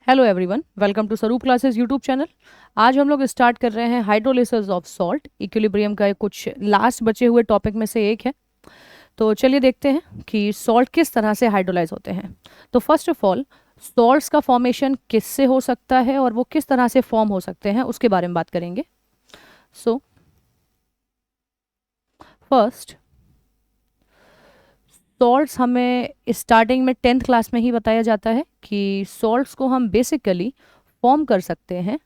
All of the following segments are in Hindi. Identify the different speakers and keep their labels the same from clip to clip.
Speaker 1: हेलो एवरीवन, वेलकम टू स्वरूप क्लासेस यूट्यूब चैनल। आज हम लोग स्टार्ट कर रहे हैं हाइड्रोलिसिस ऑफ सॉल्ट। इक्विलिब्रियम का कुछ लास्ट बचे हुए टॉपिक में से एक है। तो चलिए देखते हैं कि सॉल्ट किस तरह से हाइड्रोलाइज होते हैं। तो फर्स्ट ऑफ ऑल, सॉल्ट्स का फॉर्मेशन किससे हो सकता है और वो किस तरह से फॉर्म हो सकते हैं उसके बारे में बात करेंगे। सो फर्स्ट, सॉल्ट्स हमें स्टार्टिंग में 10th क्लास में ही बताया जाता है कि सॉल्ट्स को हम बेसिकली फॉर्म कर सकते हैं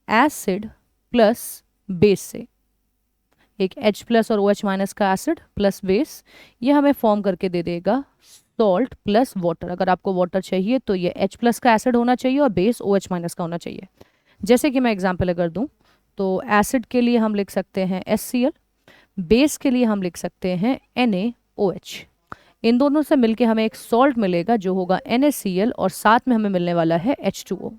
Speaker 1: एसिड प्लस बेस से। एक H प्लस और OH माइनस का एसिड प्लस बेस, ये हमें फॉर्म करके दे देगा सॉल्ट प्लस वाटर। अगर आपको वाटर चाहिए तो ये H प्लस का एसिड होना चाहिए और बेस OH माइनस का होना चाहिए। जैसे कि मैं एग्जांपल अगर दूं तो एसिड के लिए हम लिख सकते हैं HCl, बेस के लिए हम लिख सकते हैं NaOH। इन दोनों से मिलके हमें एक सॉल्ट मिलेगा जो होगा NaCl और साथ में हमें मिलने वाला है H2O।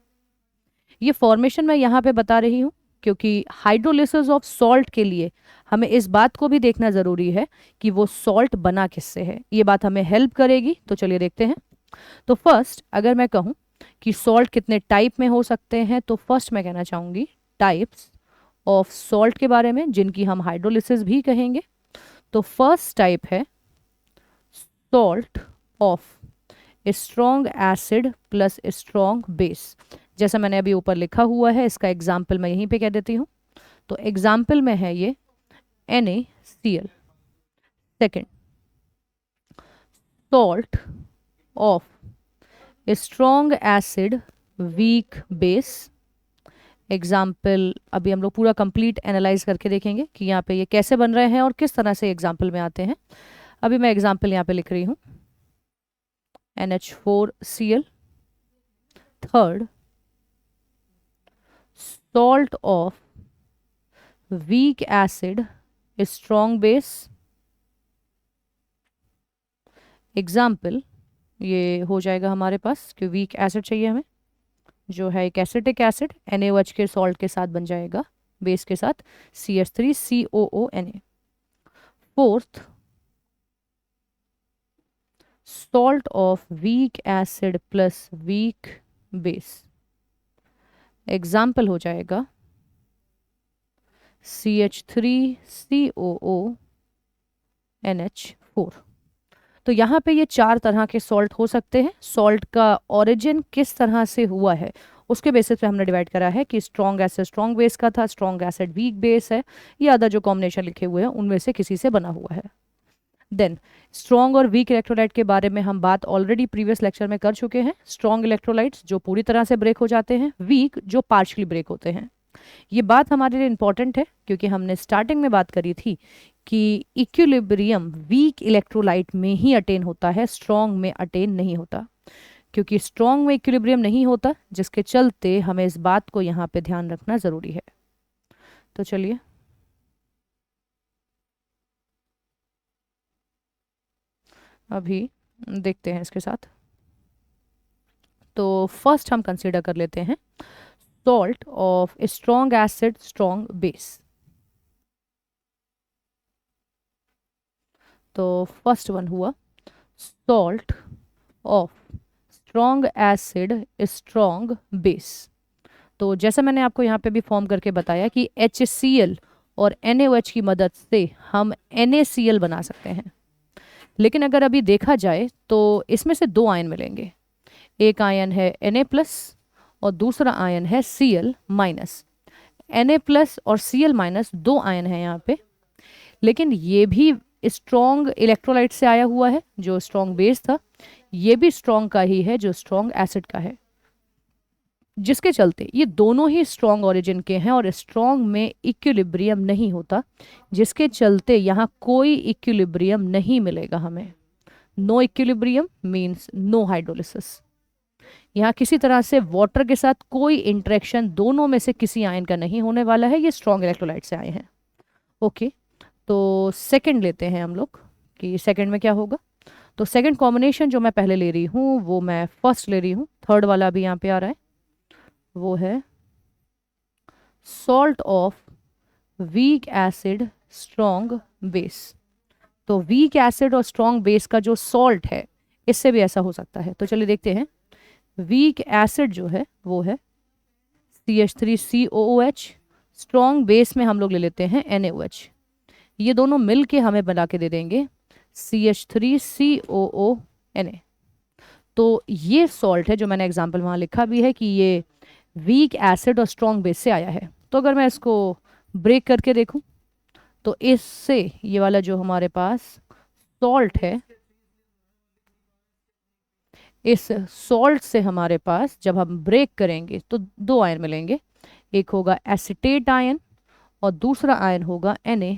Speaker 1: ये फॉर्मेशन मैं यहाँ पे बता रही हूँ क्योंकि हाइड्रोलिसिस ऑफ सॉल्ट के लिए हमें इस बात को भी देखना ज़रूरी है कि वो सॉल्ट बना किससे है। ये बात हमें हेल्प करेगी। तो चलिए देखते हैं। तो फर्स्ट, अगर मैं कहूँ कि सॉल्ट कितने टाइप में हो सकते हैं, तो फर्स्ट मैं कहना चाहूँगी टाइप्स ऑफ सॉल्ट के बारे में, जिनकी हम हाइड्रोलिसिस भी कहेंगे। तो फर्स्ट टाइप है salt of strong acid plus strong base. जैसा मैंने अभी ऊपर लिखा हुआ है, इसका एग्जाम्पल मैं यहीं पे कह देती हूँ। तो एग्जाम्पल में है ये NaCl। Second, salt of strong acid weak base. Example अभी हम लोग पूरा कंप्लीट एनालाइज करके देखेंगे कि यहाँ पे ये कैसे बन रहे हैं और किस तरह से एग्जाम्पल में आते हैं। अभी मैं एग्जाम्पल यहाँ पे लिख रही हूँ NH4Cl। Third, salt of weak acid strong base। Example ये हो जाएगा हमारे पास कि वीक एसिड चाहिए हमें, जो है एक एसिटिक एसिड NaOH के सॉल्ट के साथ बन जाएगा बेस के साथ CH3COONA। Fourth, salt of weak acid plus weak base. Example हो जाएगा CH3COONH4। तो यहाँ पे ये चार तरह के सॉल्ट हो सकते हैं। सॉल्ट का ओरिजिन किस तरह से हुआ है उसके बेसिस पे हमने डिवाइड करा है कि स्ट्रॉन्ग एसिड स्ट्रॉन्ग बेस का था, स्ट्रॉन्ग एसिड वीक बेस है, या अदर जो कॉम्बिनेशन लिखे हुए हैं उनमें से किसी से बना हुआ है। देन स्ट्रॉन्ग और वीक इलेक्ट्रोलाइट के बारे में हम बात ऑलरेडी प्रीवियस लेक्चर में कर चुके हैं। स्ट्रॉन्ग इलेक्ट्रोलाइट्स जो पूरी तरह से ब्रेक हो जाते हैं, वीक जो पार्शली ब्रेक होते हैं। ये बात हमारे लिए इंपॉर्टेंट है क्योंकि हमने स्टार्टिंग में बात करी थी कि इक्विलिब्रियम वीक इलेक्ट्रोलाइट में ही अटेन होता है, स्ट्रॉन्ग में अटेन नहीं होता। क्योंकि स्ट्रॉन्ग में इक्विलिब्रियम नहीं होता, जिसके चलते हमें इस बात को यहाँ पे ध्यान रखना ज़रूरी है। तो चलिए अभी देखते हैं इसके साथ। तो फर्स्ट हम कंसीडर कर लेते हैं salt of strong acid strong base. तो फर्स्ट वन हुआ salt of strong acid strong base. तो जैसा मैंने आपको यहाँ पे भी फॉर्म करके बताया कि HCl और NaOH की मदद से हम NaCl बना सकते हैं। लेकिन अगर अभी देखा जाए तो इसमें से दो आयन मिलेंगे। एक आयन है Na प्लस और दूसरा आयन है Cl माइनस। Na प्लस और Cl माइनस दो आयन है यहाँ पे, लेकिन ये भी स्ट्रॉन्ग इलेक्ट्रोलाइट से आया हुआ है जो स्ट्रॉन्ग बेस था। ये भी स्ट्रॉन्ग का ही है जो स्ट्रॉन्ग एसिड का है, जिसके चलते ये दोनों ही स्ट्रॉन्ग ओरिजिन के हैं और स्ट्रॉन्ग में इक्विलिब्रियम नहीं होता, जिसके चलते यहाँ कोई इक्विलिब्रियम नहीं मिलेगा हमें। No equilibrium means no hydrolysis. यहाँ किसी तरह से वाटर के साथ कोई इंटरेक्शन दोनों में से किसी आयन का नहीं होने वाला है। ये स्ट्रॉन्ग इलेक्ट्रोलाइट से आए हैं। ओके, तो सेकंड लेते हैं हम लोग कि सेकंड में क्या होगा। तो सेकंड कॉम्बिनेशन जो मैं पहले ले रही हूँ वो मैं फर्स्ट ले रही हूँ, थर्ड वाला भी यहाँ पे आ रहा है, वो है salt of weak acid strong base. तो वीक एसिड और स्ट्रॉन्ग बेस का जो सॉल्ट है, इससे भी ऐसा हो सकता है। तो चलिए देखते हैं। वीक एसिड जो है वो है CH3COOH, स्ट्रॉन्ग बेस में हम लोग ले लेते हैं NaOH। ये दोनों मिल के हमें बना के दे देंगे CH3COONa। तो ये सॉल्ट है जो मैंने एग्जाम्पल वहाँ लिखा भी है कि ये वीक एसिड और स्ट्रॉन्ग बेस से आया है। तो अगर मैं इसको ब्रेक करके देखूं तो इससे ये वाला जो हमारे पास सॉल्ट है, इस सॉल्ट से हमारे पास जब हम ब्रेक करेंगे तो दो आयन मिलेंगे। एक होगा एसिटेट आयन और दूसरा आयन होगा Na+।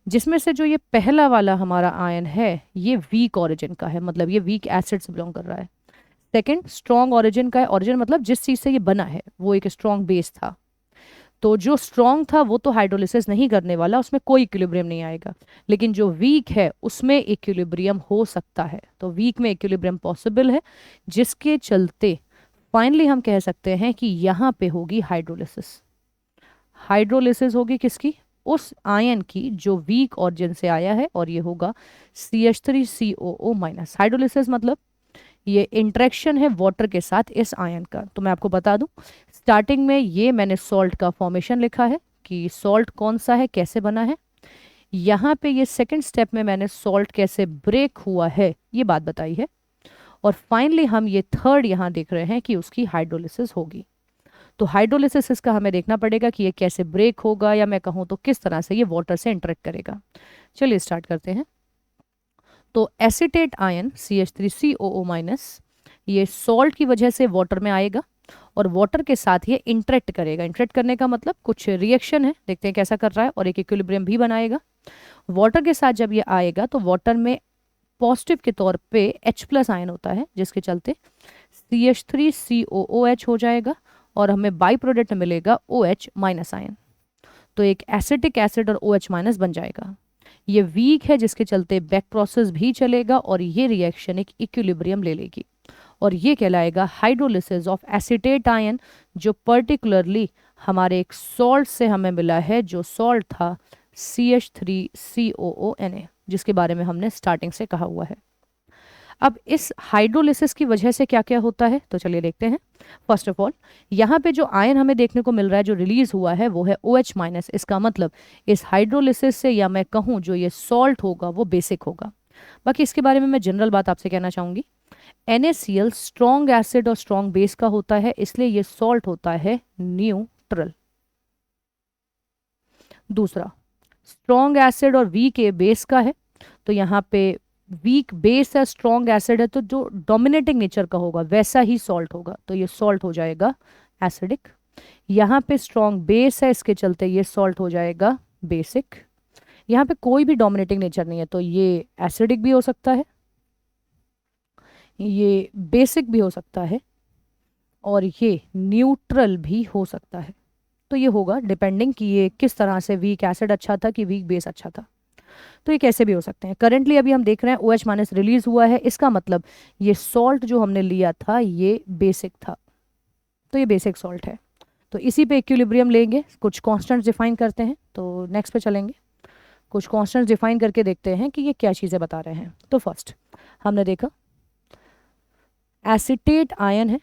Speaker 1: जिसमें से जो ये पहला वाला हमारा आयन है ये वीक ऑरिजिन का है, मतलब ये वीक एसिड से बिलोंग कर रहा है। सेकंड स्ट्रॉन्ग ऑरिजिन का है, ऑरिजिन मतलब जिस चीज़ से ये बना है वो एक स्ट्रॉन्ग बेस था। तो जो स्ट्रॉन्ग था वो तो हाइड्रोलिसिस नहीं करने वाला, उसमें कोई इक्विलिब्रियम नहीं आएगा। लेकिन जो वीक है उसमें इक्विलिब्रियम हो सकता है। तो वीक में इक्विलिब्रियम पॉसिबल है, जिसके चलते फाइनली हम कह सकते हैं कि यहाँ पे होगी हाइड्रोलिसिस। हाइड्रोलिसिस होगी किसकी? उस आयन की जो वीक ऑरिजिन से आया है, और ये होगा CH3COO-। हाइड्रोलिसिस मतलब ये इंटरेक्शन है वाटर के साथ इस आयन का। तो मैं आपको बता दूं, स्टार्टिंग में ये मैंने सॉल्ट का फॉर्मेशन लिखा है कि सॉल्ट कौन सा है, कैसे बना है। यहाँ पे ये सेकंड स्टेप में मैंने सॉल्ट कैसे ब्रेक हुआ है ये बात बताई है। और फाइनली हम ये थर्ड यहाँ देख रहे हैं कि उसकी हाइड्रोलिसिस होगी। तो हाइड्रोलिसिस इसका हमें देखना पड़ेगा कि ये कैसे ब्रेक होगा, या मैं कहूँ तो किस तरह से ये वाटर से इंटरेक्ट करेगा। चलिए स्टार्ट करते हैं। तो एसिटेट आयन CH3COO- ये सॉल्ट की वजह से वाटर में आएगा और वाटर के साथ ये इंटरेक्ट करेगा। इंटरेक्ट करने का मतलब कुछ रिएक्शन है, देखते हैं कैसा कर रहा है, और एक इक्विलिब्रियम भी बनाएगा। वाटर के साथ जब ये आएगा तो वाटर में पॉजिटिव के तौर पे H+ आयन होता है, जिसके चलते CH3COOH हो जाएगा और हमें बाई प्रोडक्ट मिलेगा OH- आयन। तो एक एसिटिक एसिड और OH- बन जाएगा। ये वीक है जिसके चलते बैक प्रोसेस भी चलेगा और ये रिएक्शन एक इक्विलिब्रियम ले लेगी और ये कहलाएगा हाइड्रोलिसिस ऑफ एसिटेट आयन, जो पर्टिकुलरली हमारे एक सॉल्ट से हमें मिला है, जो सॉल्ट था CH3COONa, जिसके बारे में हमने स्टार्टिंग से कहा हुआ है। अब इस हाइड्रोलिसिस की वजह से क्या क्या होता है तो चलिए देखते हैं। फर्स्ट ऑफ ऑल, यहाँ पे जो आयन हमें देखने को मिल रहा है जो रिलीज हुआ है वो है OH-। इसका मतलब इस हाइड्रोलिसिस से, या मैं कहूँ जो ये सॉल्ट होगा वो बेसिक होगा। बाकी इसके बारे में मैं जनरल बात आपसे कहना चाहूंगी। NaCl स्ट्रॉन्ग एसिड और स्ट्रॉन्ग बेस का होता है, इसलिए ये सॉल्ट होता है न्यूट्रल। दूसरा, स्ट्रॉन्ग एसिड और वीक बेस का है, तो यहाँ पे वीक बेस है, स्ट्रॉन्ग एसिड है, तो जो डोमिनेटिंग नेचर का होगा वैसा ही सॉल्ट होगा, तो ये सॉल्ट हो जाएगा एसिडिक। यहाँ पे स्ट्रॉन्ग बेस है, इसके चलते ये सॉल्ट हो जाएगा बेसिक। यहाँ पे कोई भी डोमिनेटिंग नेचर नहीं है, तो ये एसिडिक भी हो सकता है, ये बेसिक भी हो सकता है, और ये न्यूट्रल भी हो सकता है। तो ये होगा डिपेंडिंग कि ये किस तरह से वीक एसिड अच्छा था कि वीक बेस अच्छा था। तो ये कैसे भी हो सकते हैं। करंटली अभी हम देख रहे हैं OH- रिलीज हुआ है, इसका मतलब ये सॉल्ट जो हमने लिया था ये बेसिक था, तो ये बेसिक सॉल्ट है। तो इसी पे इक्विलिब्रियम लेंगे, कुछ कॉन्स्टेंट्स डिफाइन करते हैं, तो नेक्स्ट पे चलेंगे। कुछ कॉन्स्टेंट्स डिफाइन करके देखते हैं कि ये क्या चीज़ें बता रहे हैं। तो फर्स्ट हमने देखा एसिटेट आयन है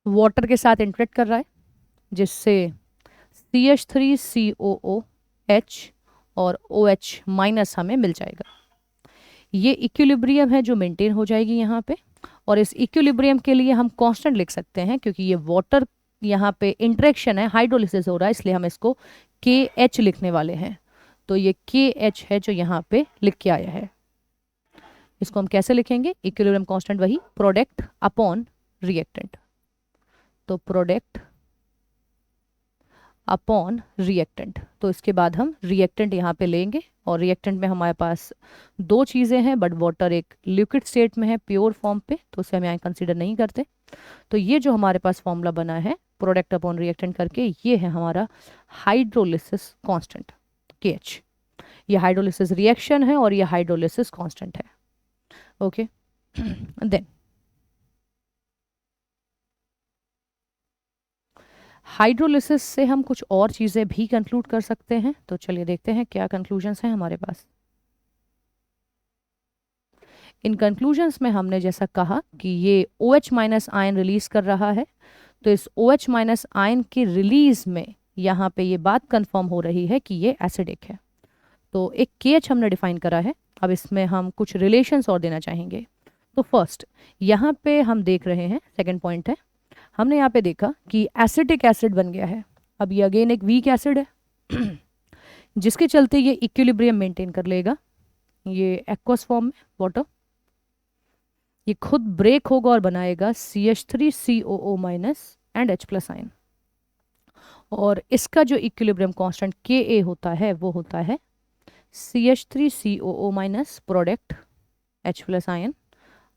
Speaker 1: वाटर के साथ इंटरेक्ट कर रहा है, जिससे CH3COOH और OH- हमें मिल जाएगा। ये इक्विलिब्रियम है जो मेंटेन हो जाएगी यहाँ पे, और इस इक्विलिब्रियम के लिए हम कांस्टेंट लिख सकते हैं, क्योंकि ये वाटर यहाँ पे इंटरेक्शन है, हाइड्रोलिसिस हो रहा है, इसलिए हम इसको KH लिखने वाले हैं। तो ये KH है जो यहाँ पे लिख के आया है। इसको हम कैसे लिखेंगे? इक्विलिब्रियम कांस्टेंट वही प्रोडक्ट अपॉन रिएक्टेंट, तो प्रोडक्ट अपॉन रिएक्टेंट। तो इसके बाद हम रिएक्टेंट यहाँ पे लेंगे, और रिएक्टेंट में हमारे पास दो चीज़ें हैं, बट वाटर एक लिक्विड स्टेट में है प्योर फॉर्म पे, तो उसे हम यहाँ कंसीडर नहीं करते। तो ये जो हमारे पास फॉर्मूला बना है प्रोडक्ट अपॉन रिएक्टेंट करके, ये है हमारा हाइड्रोलिसिस कांस्टेंट KH। ये हाइड्रोलिसिस रिएक्शन है और ये हाइड्रोलिसिस कांस्टेंट है। ओके देन हाइड्रोलिसिस से हम कुछ और चीज़ें भी कंक्लूड कर सकते हैं, तो चलिए देखते हैं क्या कंक्लूजन्स हैं हमारे पास। इन कंक्लूजन्स में हमने जैसा कहा कि ये OH माइनस आयन रिलीज कर रहा है, तो इस OH माइनस आयन की रिलीज में यहाँ पे ये बात कंफर्म हो रही है कि ये एसिडिक है। तो एक KH हमने डिफाइन करा है। अब इसमें हम कुछ रिलेशंस और देना चाहेंगे। तो फर्स्ट यहाँ पे हम देख रहे हैं, सेकंड पॉइंट है, हमने यहाँ पे देखा कि एसिटिक एसिड बन गया है। अब ये अगेन एक वीक एसिड है जिसके चलते ये इक्विलिब्रियम मेंटेन कर लेगा, ये एक्वस फॉर्म में वाटर, ये खुद ब्रेक होगा और बनाएगा CH3COO minus and H+ ion. और इसका जो इक्विलिब्रियम कांस्टेंट Ka होता है वो होता है CH3COO minus product H+ ion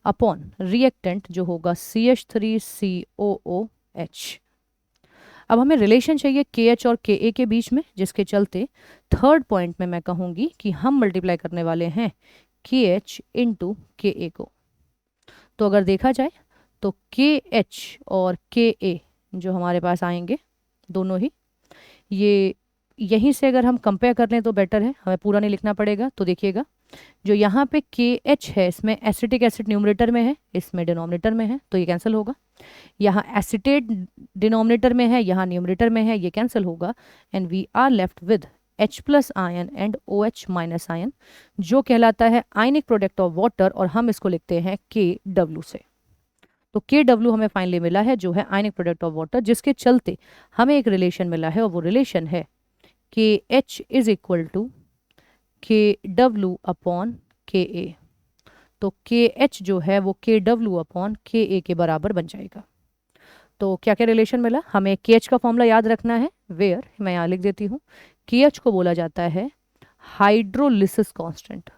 Speaker 1: upon reactant जो होगा CH3COOH। अब हमें रिलेशन चाहिए KH और Ka के बीच में, जिसके चलते थर्ड पॉइंट में मैं कहूँगी कि हम मल्टीप्लाई करने वाले हैं KH इंटू Ka को। तो अगर देखा जाए तो KH और Ka जो हमारे पास आएंगे दोनों ही, ये यहीं से अगर हम कंपेयर कर लें तो बेटर है, हमें पूरा नहीं लिखना पड़ेगा। तो देखिएगा जो यहाँ पे KH है इसमें एसिटिक एसिड न्यूमरेटर में है, इसमें डिनोमिनेटर में है, तो ये कैंसिल होगा। यहाँ एसिटेट डिनोमिनेटर में है, यहाँ न्यूमरेटर में है, ये कैंसिल होगा। And we are left with H+ ion and OH minus ion जो कहलाता है आयनिक प्रोडक्ट ऑफ वाटर, और हम इसको लिखते हैं KW से। तो KW हमें फाइनली मिला है जो है आयनिक प्रोडक्ट ऑफ वाटर, जिसके चलते हमें एक रिलेशन मिला है और वो रिलेशन है KH is equal to KW upon Ka। तो KH जो है वो KW अपॉन Ka के बराबर बन जाएगा। तो क्या क्या रिलेशन मिला हमें? KH का फॉर्मूला याद रखना है, वेयर मैं यहाँ लिख देती हूँ। KH को बोला जाता है हाइड्रोलिसिस कांस्टेंट,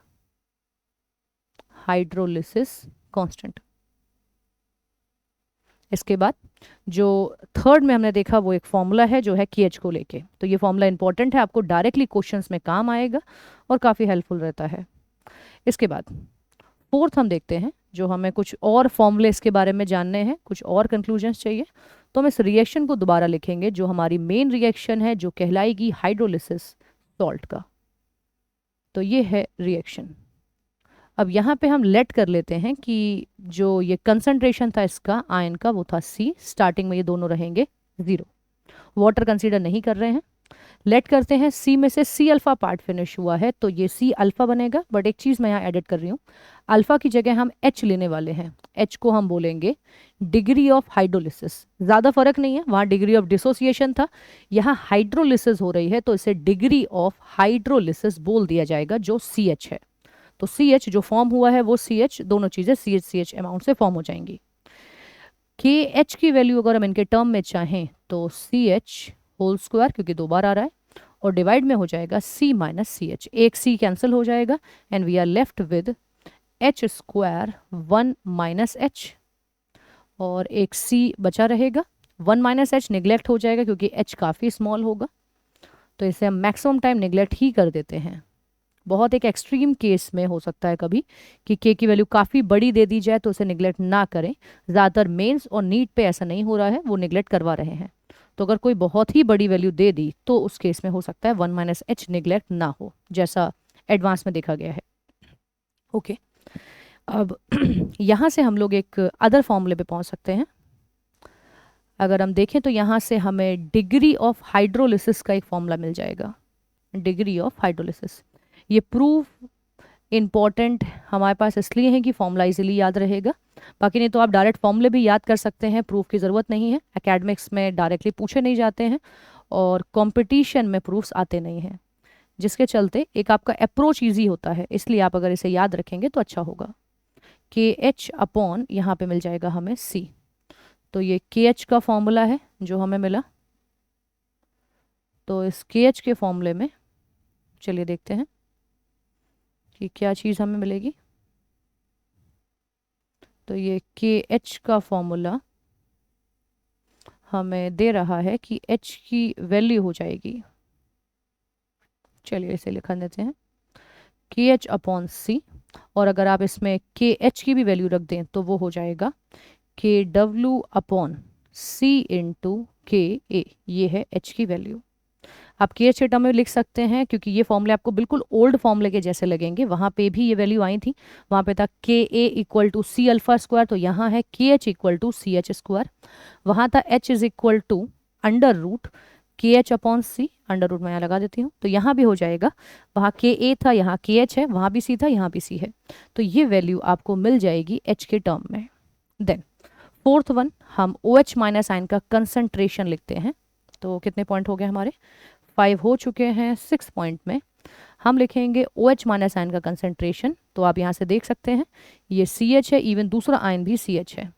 Speaker 1: हाइड्रोलिसिस कांस्टेंट। इसके बाद जो थर्ड में हमने देखा वो एक फॉर्मूला है जो है KH को लेके। तो ये फॉर्मूला इंपॉर्टेंट है, आपको डायरेक्टली क्वेश्चंस में काम आएगा और काफ़ी हेल्पफुल रहता है। इसके बाद फोर्थ हम देखते हैं, जो हमें कुछ और फॉर्मूले इसके बारे में जानने हैं, कुछ और कंक्लूजन्स चाहिए, तो हम इस रिएक्शन को दोबारा लिखेंगे जो हमारी मेन रिएक्शन है जो कहलाएगी हाइड्रोलिसिस सॉल्ट का। तो ये है रिएक्शन। अब यहाँ पे हम लेट कर लेते हैं कि जो ये कंसंट्रेशन था इसका आयन का वो था C, स्टार्टिंग में ये दोनों रहेंगे 0, वाटर कंसीडर नहीं कर रहे हैं। लेट करते हैं C में से C अल्फा पार्ट फिनिश हुआ है तो ये C अल्फा बनेगा, बट एक चीज़ मैं यहाँ एडिट कर रही हूँ, अल्फा की जगह हम H लेने वाले हैं। H को हम बोलेंगे डिग्री ऑफ हाइड्रोलिसिस। ज़्यादा फर्क नहीं है, वहाँ डिग्री ऑफ डिसोसिएशन था, यहाँ हाइड्रोलिसिस हो रही है तो इसे डिग्री ऑफ हाइड्रोलिसिस बोल दिया जाएगा जो CH है। तो CH जो फॉर्म हुआ है वो CH, दोनों चीज़ें CH अमाउंट से फॉर्म हो जाएंगी। KH की वैल्यू अगर हम इनके टर्म में चाहें तो CH होल स्क्वायर, क्योंकि 2 बार आ रहा है, और डिवाइड में हो जाएगा C माइनस CH, एक C कैंसिल हो जाएगा and we are left with H square 1 minus H, और एक C बचा रहेगा। 1 माइनस H निगलेक्ट हो जाएगा क्योंकि H काफ़ी स्मॉल होगा, तो इसे हम मैक्सिमम टाइम निगलेक्ट ही कर देते हैं। बहुत एक एक्सट्रीम केस में हो सकता है कभी कि K की वैल्यू काफ़ी बड़ी दे दी जाए तो उसे निगलेक्ट ना करें। ज़्यादातर मेंस और नीट पे ऐसा नहीं हो रहा है, वो निगलेक्ट करवा रहे हैं। तो अगर कोई बहुत ही बड़ी वैल्यू दे दी तो उस केस में हो सकता है 1 माइनस H निगलेक्ट ना हो, जैसा एडवांस में देखा गया है। ओके, अब यहाँ से हम लोग एक अदर फॉर्मूले पे पहुँच सकते हैं। अगर हम देखें तो यहाँ से हमें डिग्री ऑफ हाइड्रोलिसिस का एक फॉर्मूला मिल जाएगा, डिग्री ऑफ हाइड्रोलिसिस। ये प्रूफ इम्पॉर्टेंट हमारे पास इसलिए है कि फॉर्मूला इजीली याद रहेगा, बाकी नहीं तो आप डायरेक्ट फॉर्मूले भी याद कर सकते हैं, प्रूफ की ज़रूरत नहीं है। एकेडमिक्स में डायरेक्टली पूछे नहीं जाते हैं और कंपटीशन में प्रूफ्स आते नहीं हैं, जिसके चलते एक आपका अप्रोच ईजी होता है, इसलिए आप अगर इसे याद रखेंगे तो अच्छा होगा। KH अपॉन यहाँ पे मिल जाएगा हमें C, तो ये KH का फॉर्मूला है जो हमें मिला। तो इस KH के फॉर्मूले में चलिए देखते हैं कि क्या चीज़ हमें मिलेगी। तो ये KH का फॉर्मूला हमें दे रहा है कि H की वैल्यू हो जाएगी, चलिए इसे लिख देते हैं, KH अपॉन C, और अगर आप इसमें KH की भी वैल्यू रख दें तो वो हो जाएगा KW upon C into KA, ये है H की वैल्यू। आप के एच के टर्म में लिख सकते हैं, क्योंकि ये फॉर्मूले आपको बिल्कुल ओल्ड फॉर्मूले के जैसे लगेंगे। वहाँ पे भी ये वैल्यू आई थी, वहाँ पे था के A equal to C alpha square, तो यहाँ है के H equal to C H square. वहाँ था H is equal to under root के H upon C, under root मैं यहाँ लगा देती हूँ, तो यहाँ भी हो जाएगा। वहाँ के ए था, यहाँ के एच है, वहाँ भी सी था, यहाँ भी सी है, तो ये वैल्यू आपको मिल जाएगी एच के टर्म में। देन फोर्थ वन, हम ओ एच माइनस आयन का कंसंट्रेशन लिखते हैं। तो कितने पॉइंट हो गए हमारे, 5 हो चुके हैं। 6 पॉइंट में हम लिखेंगे ओ एच माइनस आयन का कंसंट्रेशन। तो आप यहाँ से देख सकते हैं ये सी एच है, इवन दूसरा आयन भी सी एच है,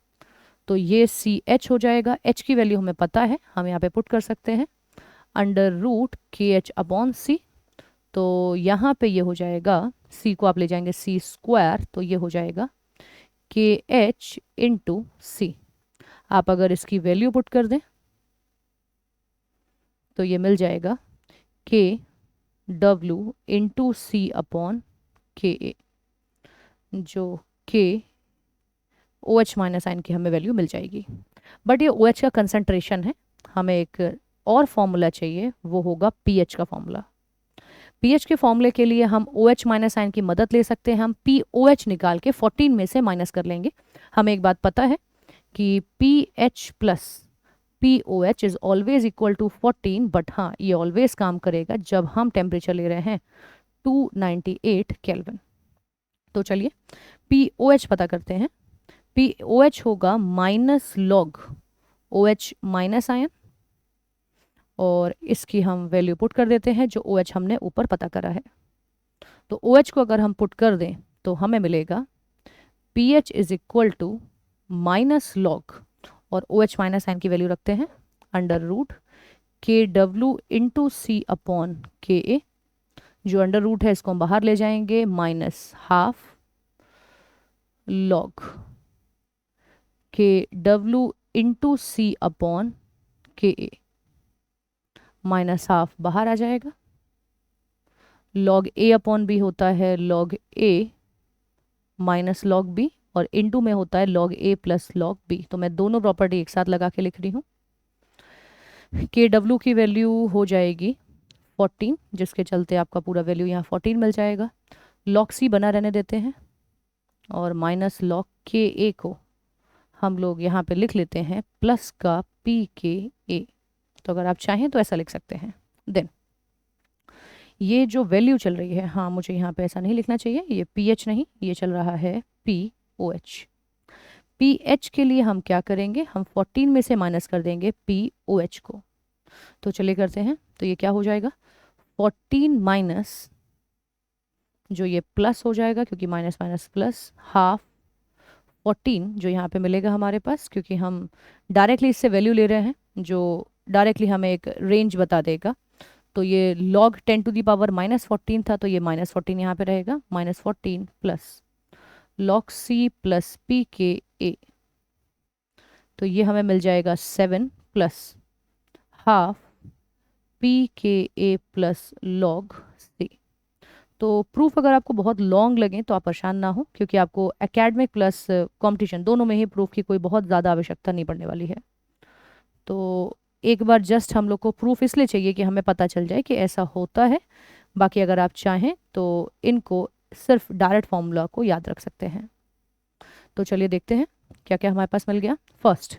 Speaker 1: तो ये सी एच हो जाएगा। एच की वैल्यू हमें पता है, हम यहाँ पे पुट कर सकते हैं अंडर रूट के एच अपॉन सी। तो यहाँ पे ये हो जाएगा, सी को आप ले जाएंगे सी स्क्वायर, तो ये हो जाएगा के एच इंटू सी। आप अगर इसकी वैल्यू पुट कर दें तो ये मिल जाएगा के W into C upon K A, जो के ओ एच माइनस आयन की हमें वैल्यू मिल जाएगी। बट ये ओ एच का कंसंट्रेशन है, हमें एक और फॉर्मूला चाहिए, वो होगा पी एच का फॉर्मूला। पी एच के फॉर्मूले के लिए हम ओ एच माइनस आयन की मदद ले सकते हैं। हम पी ओ एच निकाल के 14 में से माइनस कर लेंगे। हमें एक बात पता है कि P H plus P O H is always equal to 14, but हाँ ये ऑलवेज काम करेगा जब हम टेम्परेचर ले रहे हैं 298 केल्विन। तो चलिए पी ओ एच पता करते हैं। पी ओ एच होगा minus log O H minus ion, और इसकी हम वैल्यू पुट कर देते हैं जो ओ एच हमने ऊपर पता करा है। तो ओ एच को अगर हम पुट कर दें तो हमें मिलेगा P H is equal to minus log, और ओ एच माइनस आयन की वैल्यू रखते हैं under root K W into C upon K A. जो अंडर रूट है इसको हम बाहर ले जाएंगे, माइनस हाफ लॉग के W into C upon K ए, माइनस हाफ बाहर आ जाएगा। लॉग ए अपॉन बी होता है लॉग ए माइनस लॉग बी, और इनटू में होता है लॉग ए प्लस लॉग बी। तो मैं दोनों प्रॉपर्टी एक साथ लगा के लिख रही हूँ। के डब्ल्यू की वैल्यू हो जाएगी 14, जिसके चलते आपका पूरा वैल्यू यहाँ 14 मिल जाएगा। लॉग सी बना रहने देते हैं, और माइनस लॉग के ए को हम लोग यहाँ पे लिख लेते हैं प्लस का पी के ए। तो अगर आप चाहें तो ऐसा लिख सकते हैं। देन ये जो वैल्यू चल रही है, हाँ मुझे यहाँ पे ऐसा नहीं लिखना चाहिए, ये पी एच नहीं, ये चल रहा है P O H. P H के लिए हम क्या करेंगे, हम 14 में से माइनस कर देंगे पी ओ एच को। तो चलिए करते हैं। तो ये क्या हो जाएगा, 14 माइनस, जो ये प्लस हो जाएगा क्योंकि माइनस माइनस प्लस, हाफ 14 जो यहाँ पे मिलेगा हमारे पास, क्योंकि हम डायरेक्टली इससे वैल्यू ले रहे हैं जो डायरेक्टली हमें एक रेंज बता देगा। तो ये log 10 to the power minus 14 था, तो ये माइनस 14 यहाँ पे रहेगा, minus 14 plus log c plus P K A. तो ये हमें मिल जाएगा 7 प्लस हाफ पी के ए प्लस log c। तो प्रूफ अगर आपको बहुत लॉन्ग लगे तो आप परेशान ना हो, क्योंकि आपको एकेडमिक प्लस कंपटीशन दोनों में ही प्रूफ की कोई बहुत ज़्यादा आवश्यकता नहीं पड़ने वाली है। तो एक बार जस्ट हम लोग को प्रूफ इसलिए चाहिए कि हमें पता चल जाए कि ऐसा होता है। बाकी अगर आप चाहें तो इनको सिर्फ डायरेक्ट फॉर्मूला को याद रख सकते हैं। तो चलिए देखते हैं क्या क्या हमारे पास मिल गया। फर्स्ट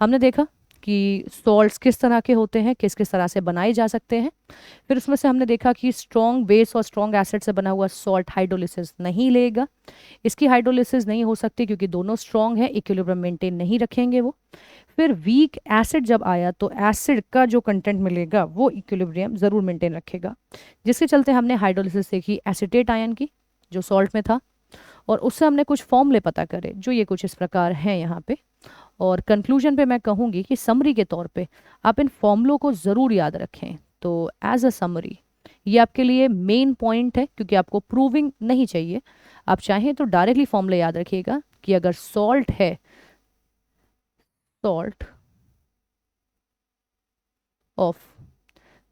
Speaker 1: हमने देखा कि सॉल्ट्स किस तरह के होते हैं, किस किस तरह से बनाए जा सकते हैं। फिर उसमें से हमने देखा कि स्ट्रॉन्ग बेस और स्ट्रॉन्ग एसिड से बना हुआ सॉल्ट हाइड्रोलिसिस नहीं लेगा। इसकी हाइड्रोलिसिस नहीं हो सकती क्योंकि दोनों स्ट्रॉन्ग है, इक्विलिब्रियम मेंटेन नहीं रखेंगे वो। फिर वीक एसिड जब आया तो एसिड का जो कंटेंट मिलेगा वो इक्विलिब्रियम ज़रूर मेंटेन रखेगा, जिसके चलते हमने हाइड्रोलिसिस देखी एसिटेट आयन की जो सॉल्ट में था, और उससे हमने कुछ फॉर्मूले पता करे जो ये कुछ इस प्रकार हैं यहाँ पे। और कंक्लूजन पे मैं कहूँगी कि समरी के तौर पे आप इन फॉर्मूलों को ज़रूर याद रखें। तो एज अ समरी ये आपके लिए मेन पॉइंट है, क्योंकि आपको प्रूविंग नहीं चाहिए। आप चाहें तो डायरेक्टली फॉर्मूले याद रखिएगा कि अगर सॉल्ट है, salt of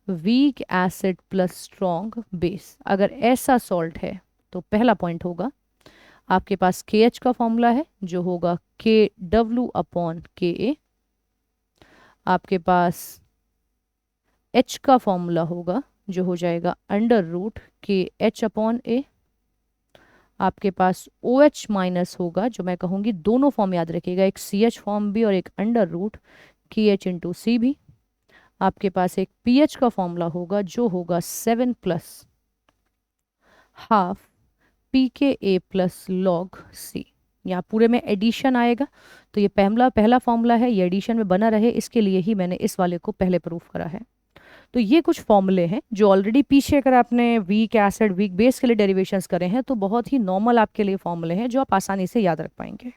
Speaker 1: weak acid plus strong base, अगर ऐसा सॉल्ट है तो पहला पॉइंट होगा आपके पास के एच का फॉर्मूला है जो होगा के डब्ल्यू अपॉन के ए। आपके पास H का फॉर्मूला होगा जो हो जाएगा अंडर रूट के एच अपॉन ए। आपके पास ओ एच माइनस होगा, जो मैं कहूँगी दोनों फॉर्म याद रखिएगा, एक सी एच फॉर्म भी और एक अंडर रूट की एच इंटू सी भी। आपके पास एक पी एच का फॉर्मूला होगा जो होगा 7 प्लस हाफ पी के ए प्लस लॉग सी। यहाँ पूरे में एडिशन आएगा, तो ये पहला फॉर्मूला है, ये एडिशन में बना रहे इसके लिए ही मैंने इस वाले को पहले प्रूफ करा है। तो ये कुछ फॉर्मूले हैं जो ऑलरेडी पीछे अगर आपने वीक एसिड वीक बेस के लिए डेरिवेशंस करे हैं तो बहुत ही नॉर्मल आपके लिए फॉर्मूले हैं जो आप आसानी से याद रख पाएंगे।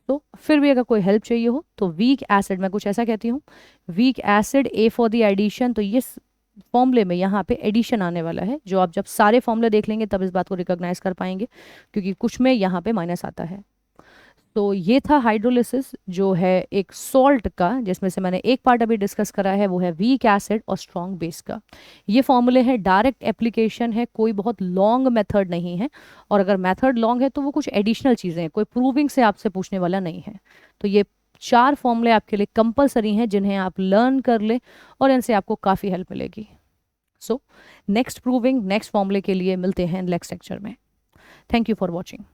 Speaker 1: तो फिर भी अगर कोई हेल्प चाहिए हो तो वीक एसिड मैं कुछ ऐसा कहती हूँ, weak acid A for the addition, तो ये फॉर्मूले में यहाँ पे एडिशन आने वाला है, जो आप जब सारे फॉर्मूले देख लेंगे तब इस बात को रिकॉग्नाइज कर पाएंगे, क्योंकि कुछ में यहाँ पे माइनस आता है। तो ये था हाइड्रोलिसिस जो है एक सॉल्ट का, जिसमें से मैंने एक पार्ट अभी डिस्कस करा है, वो है वीक एसिड और स्ट्रॉन्ग बेस का। ये फॉर्मूले हैं, डायरेक्ट एप्लीकेशन है, कोई बहुत लॉन्ग मेथड नहीं है, और अगर मेथड लॉन्ग है तो वो कुछ एडिशनल चीज़ें हैं, कोई प्रूविंग से आपसे पूछने वाला नहीं है। तो ये 4 फॉर्मूले आपके लिए कंपलसरी हैं जिन्हें आप लर्न कर ले और इनसे आपको काफ़ी हेल्प मिलेगी। सो नेक्स्ट प्रूविंग नेक्स्ट फॉर्मूले के लिए मिलते हैं नेक्स्ट लेक्चर में। Thank you for watching.